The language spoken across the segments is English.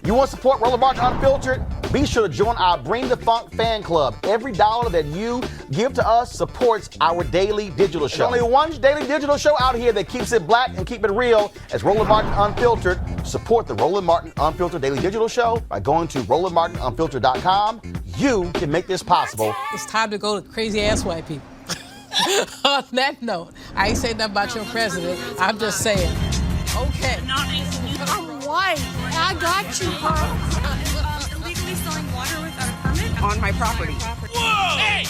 You want to support Roland Martin Unfiltered? Be sure to join our Bring the Funk fan club. Every dollar that you give to us supports our daily digital show. There's only one daily digital show out here that keeps it black and keep it real as Roland Martin Unfiltered. Support the Roland Martin Unfiltered daily digital show by going to RolandMartinUnfiltered.com. You can make this possible. It's time to go to crazy-ass white people. On that note, I ain't saying nothing about your president. I'm just saying, okay. I'm white. I got you, Carl. Illegally selling water without a permit on my property. Whoa! Hey!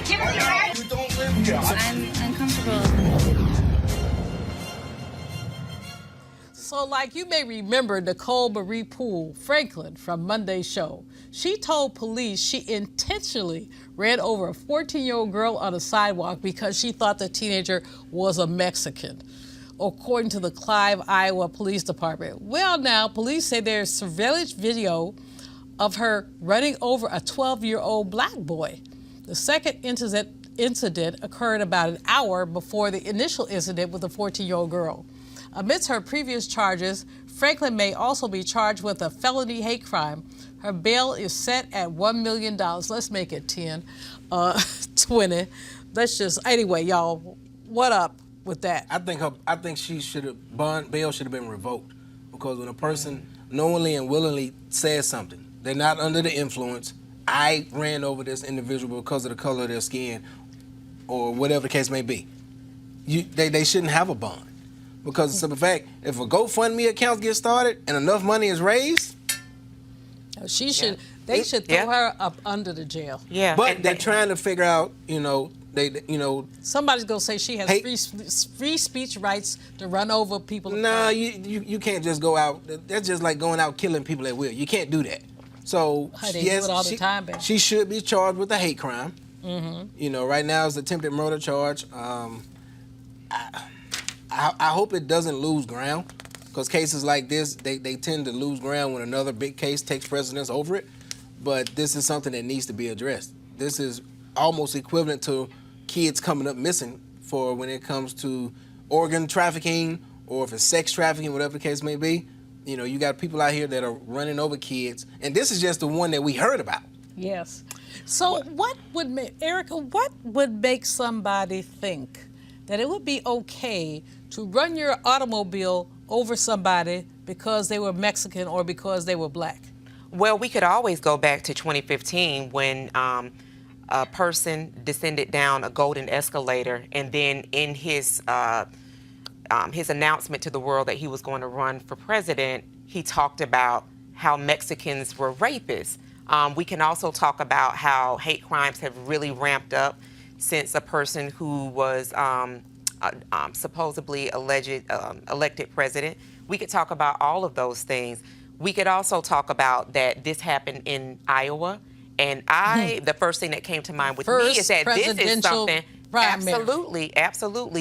Give me your ID. You don't live here. I'm uncomfortable. So, like you may remember Nicole Marie Poole Franklin from Monday's show. She told police she intentionally ran over a 14-year-old girl on a sidewalk because she thought the teenager was a Mexican, according to the Clive, Iowa Police Department. Well, now, police say there's surveillance video of her running over a 12-year-old black boy. The second incident occurred about an hour before the initial incident with the 14-year-old girl. Amidst her previous charges, Franklin may also be charged with a felony hate crime. Her bail is set at $1 million. Let's make it 10, 20. Let's just, anyway, y'all, what up with that? I think she should have, bail should have been revoked, because when a person knowingly and willingly says something, they're not under the influence. I ran over this individual because of the color of their skin, or whatever the case may be. They shouldn't have a bond. Because it's a fact, if a GoFundMe account gets started and enough money is raised, she should. They should throw her up under the jail. Yeah, but they're trying to figure out, somebody's gonna say she has free speech rights to run over people. No, you can't just go out. That's just like going out killing people at will. You can't do that. So they do it all the time, baby. She should be charged with a hate crime. Mm-hmm. Right now it's attempted murder charge. I hope it doesn't lose ground, because cases like this, they tend to lose ground when another big case takes precedence over it. But this is something that needs to be addressed. This is almost equivalent to kids coming up missing for when it comes to organ trafficking, or if it's sex trafficking, whatever the case may be. You got people out here that are running over kids, and this is just the one that we heard about. Yes. So what would make somebody think that it would be okay to run your automobile over somebody because they were Mexican or because they were black? Well, we could always go back to 2015 when a person descended down a golden escalator, and then in his announcement to the world that he was going to run for president, he talked about how Mexicans were rapists. We can also talk about how hate crimes have really ramped up since a person who was supposedly elected president. We could talk about all of those things. We could also talk about that this happened in Iowa, and the first thing that came to mind with me is that this is something, absolutely,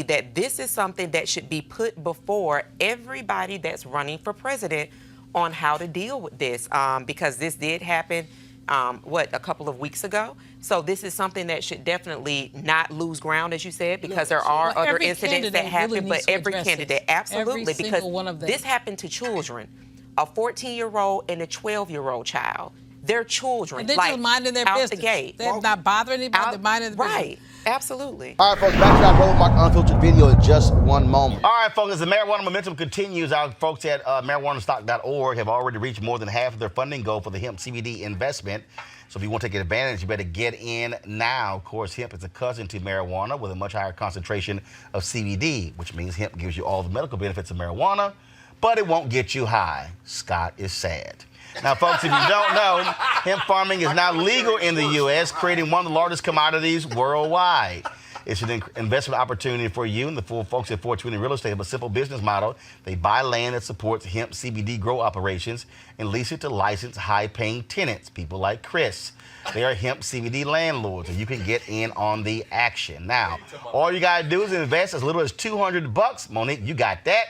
that this is something that should be put before everybody that's running for president on how to deal with this, because this did happen a couple of weeks ago. So this is something that should definitely not lose ground, as you said, because there are other incidents that happen, but every candidate, absolutely, because this happened to children, a 14-year-old and a 12-year-old child. They're children, and they're just minding their business. The gate. They're not bothering anybody, they're minding their business. Right, absolutely. All right, folks, back to that Roland Martin Unfiltered video in just one moment. All right, folks, as the marijuana momentum continues, our folks at marijuanastock.org have already reached more than half of their funding goal for the hemp CBD investment. So if you want to take advantage, you better get in now. Of course, hemp is a cousin to marijuana with a much higher concentration of CBD, which means hemp gives you all the medical benefits of marijuana, but it won't get you high. Scott is sad. Now, folks, if you don't know, hemp farming is now legal in the U.S., creating one of the largest commodities worldwide. It's an investment opportunity for you and the full folks at 420 Real Estate have a simple business model. They buy land that supports hemp CBD grow operations and lease it to licensed high-paying tenants, people like Chris. They are hemp CBD landlords, and you can get in on the action. Now, all you got to do is invest as little as $200. Monique, you got that.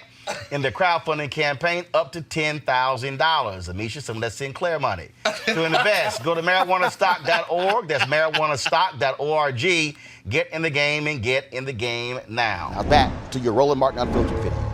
In their crowdfunding campaign, up to $10,000. Amisha, some of that Sinclair money. To invest, go to marijuanastock.org. That's marijuanastock.org. Get in the game and get in the game now. Now back to your Roland Martin Unfiltered video.